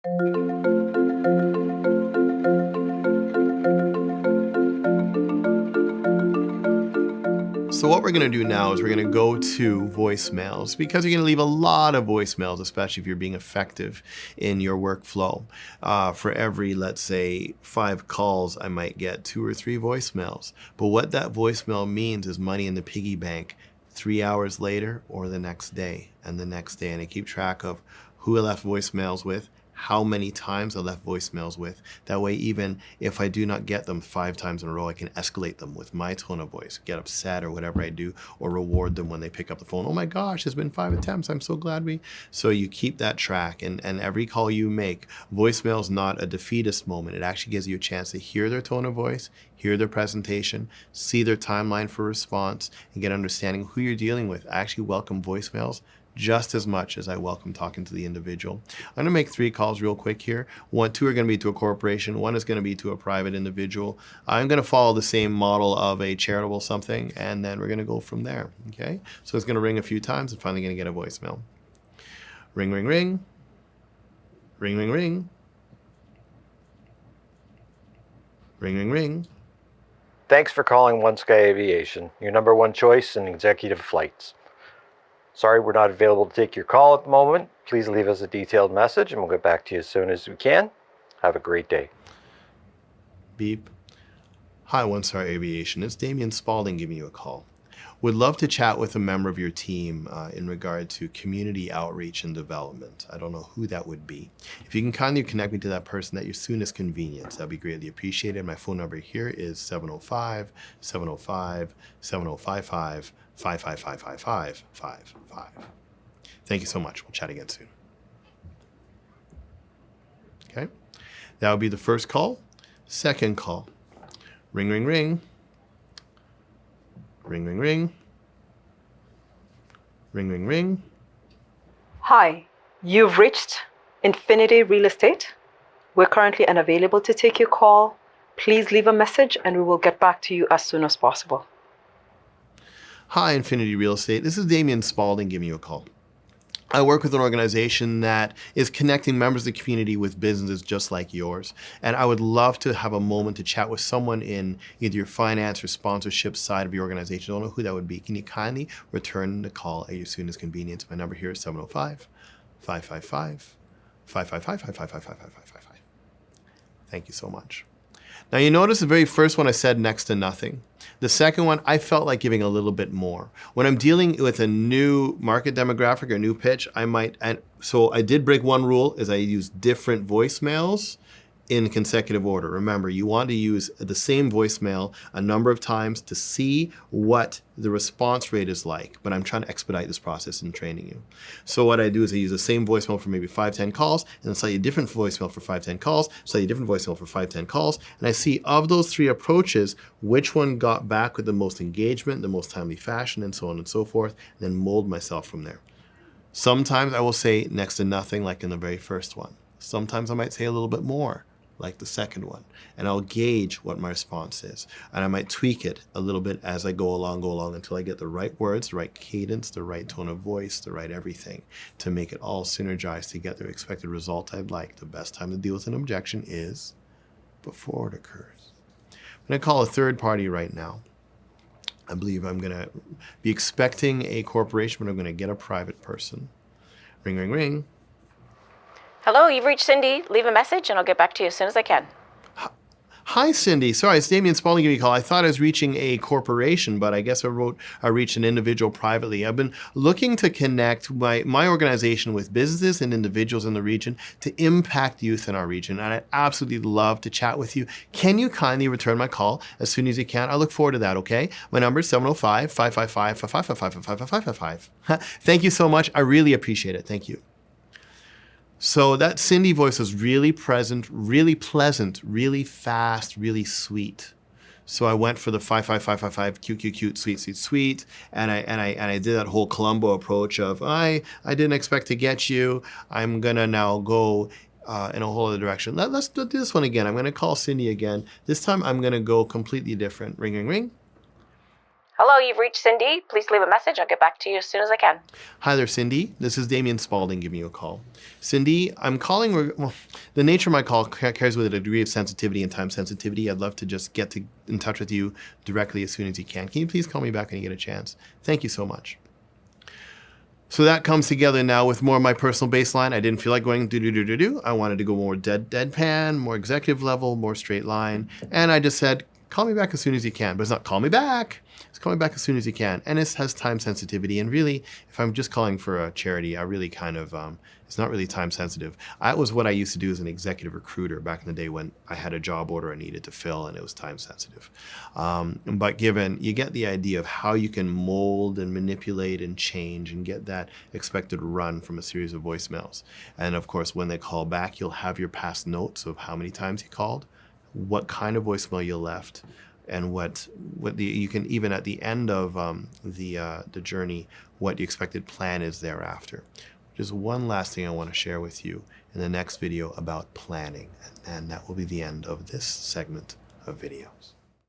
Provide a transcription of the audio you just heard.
So what we're going to do now is we're going to go to voicemails because you're going to leave a lot of voicemails, especially if you're being effective in your workflow. For every, let's say, 5 calls, I might get 2 or 3 voicemails. But what that voicemail means is money in the piggy bank 3 hours later or the next day and the next day. And I keep track of who I left voicemails with, how many times I left voicemails with. That way, even if I do not get them 5 times in a row, I can escalate them with my tone of voice, get upset or whatever I do, or reward them when they pick up the phone. Oh my gosh, it's been 5 attempts. I'm so glad we... So you keep that track, and every call you make, voicemail is not a defeatist moment. It actually gives you a chance to hear their tone of voice, hear their presentation, see their timeline for response, and get understanding who you're dealing with. I actually welcome voicemails just as much as I welcome talking to the individual. I'm gonna make 3 calls real quick here. 2 are gonna be to a corporation, 1 is gonna be to a private individual. I'm gonna follow the same model of a charitable something, and then we're gonna go from there, okay? So it's gonna ring a few times and finally gonna get a voicemail. Ring, ring, ring. Ring, ring, ring. Ring, ring, ring. Thanks for calling One Sky Aviation, your number 1 choice in executive flights. Sorry we're not available to take your call at the moment. Please leave us a detailed message and we'll get back to you as soon as we can. Have a great day. Beep. Hi, One Star Aviation. It's Damian Spaulding giving you a call. Would love to chat with a member of your team in regard to community outreach and development. I don't know who that would be. If you can kindly connect me to that person at your soonest convenience, that'd be greatly appreciated. My phone number here is 705-705-7055. 5555555. Thank you so much. We'll chat again soon. Okay, that would be the first call. Second call. Ring, ring, ring. Ring, ring, ring. Ring, ring, ring. Hi, you've reached Infinity Real Estate. We're currently unavailable to take your call. Please leave a message and we will get back to you as soon as possible. Hi, Infinity Real Estate. This is Damian Spaulding giving you a call. I work with an organization that is connecting members of the community with businesses just like yours. And I would love to have a moment to chat with someone in either your finance or sponsorship side of your organization. I don't know who that would be. Can you kindly return the call at your soonest convenience? My number here is 705-555-555-555-555. Thank you so much. Now you notice the very first one I said next to nothing. The second one, I felt like giving a little bit more. When I'm dealing with a new market demographic or new pitch, so I did break one rule is I use different voicemails in consecutive order. Remember, you want to use the same voicemail a number of times to see what the response rate is like, but I'm trying to expedite this process in training you. So what I do is I use the same voicemail for maybe 5-10 calls, and then slightly different voicemail for 5-10 calls, slightly different voicemail for 5-10 calls, and I see of those 3 approaches, which one got back with the most engagement, the most timely fashion, and so on and so forth, and then mold myself from there. Sometimes I will say next to nothing, like in the very first one. Sometimes I might say a little bit more, like the second one, and I'll gauge what my response is. And I might tweak it a little bit as I go along until I get the right words, the right cadence, the right tone of voice, the right everything to make it all synergize to get the expected result I'd like. The best time to deal with an objection is before it occurs. I'm gonna call a third party right now. I believe I'm gonna be expecting a corporation, but I'm gonna get a private person. Ring, ring, ring. Hello, you've reached Cindy. Leave a message and I'll get back to you as soon as I can. Hi, Cindy. Sorry, it's Damian Spaulding giving you a call. I thought I was reaching a corporation, but I guess I reached an individual privately. I've been looking to connect my organization with businesses and individuals in the region to impact youth in our region. And I'd absolutely love to chat with you. Can you kindly return my call as soon as you can? I look forward to that, okay? My number is 705-555-555-555. Thank you so much. I really appreciate it. Thank you. So that Cindy voice was really present, really pleasant, really fast, really sweet. So I went for the 55555 cute, sweet, and I did that whole Columbo approach of I didn't expect to get you. I'm gonna now go in a whole other direction. Let's do this one again. I'm gonna call Cindy again. This time I'm gonna go completely different. Ring, ring, ring. Hello, you've reached Cindy. Please leave a message. I'll get back to you as soon as I can. Hi there, Cindy. This is Damian Spaulding giving you a call. Cindy, I'm calling, well, the nature of my call carries with it a degree of sensitivity and time sensitivity. I'd love to just get in touch with you directly as soon as you can. Can you please call me back when you get a chance? Thank you so much. So that comes together now with more of my personal baseline. I didn't feel like going do-do-do-do-do. I wanted to go more deadpan, more executive level, more straight line. And I just said, call me back as soon as you can. But it's not call me back. It's call me back as soon as you can. And it has time sensitivity. And really, if I'm just calling for a charity, I really kind of, it's not really time sensitive. That was what I used to do as an executive recruiter back in the day when I had a job order I needed to fill and it was time sensitive. But given, you get the idea of how you can mold and manipulate and change and get that expected run from a series of voicemails. And of course, when they call back, you'll have your past notes of how many times you called, what kind of voicemail you left, and you can even at the end of the journey, what the expected plan is thereafter. Just one last thing I want to share with you in the next video about planning, and that will be the end of this segment of videos.